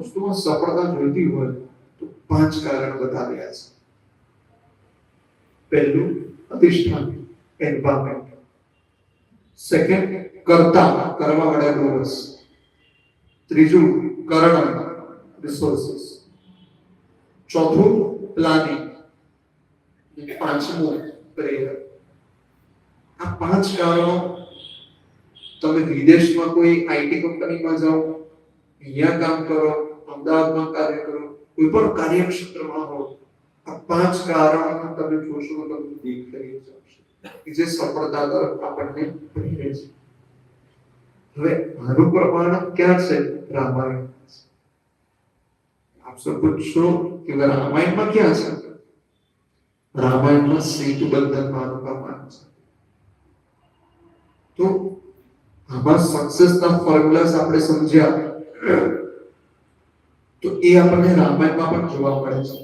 વસ્તુમાં સફળતા જોઈતી હોય તો 5 કારણ બતાવ્યા છે. પહેલું અધિષ્ઠાન, એન્વાયરમેન્ટ. સેકન્ડ કર્તા, કરવા વાળા ડોર્સ. ત્રીજું કરણ, રિસોર્સિસ. ચોથું પ્લાનિંગ. પાંચમું પ્રેરક. આ 5 કારણો તમે વિદેશમાં કોઈ આઈટી કંપનીમાં જાઓ, અહીંયા કામ કરો, અમદાવાદમાં કાર્ય કરો, કોઈ પણ કાર્યક્ષેત્રમાં હો, આ 5 કારણો તમે જોશો તો તમને દેખાઈ જશે કે જે સફળતા તરફ આપણને પ્રેરે છે. હવે આનું પ્રમાણ ક્યાં છે? રામાયણ. આપ સૌ પૂછશો કે રામાયણમાં ક્યાં છે? રામાયણમાં સેતુ બંધનમાં આનું પ્રમાણ છે. તો આમાં સક્સેસના ફોર્મ્યુલાસ આપણે સમજ્યા તો એ આપણને રામાયણમાં પણ જોવા મળે છે.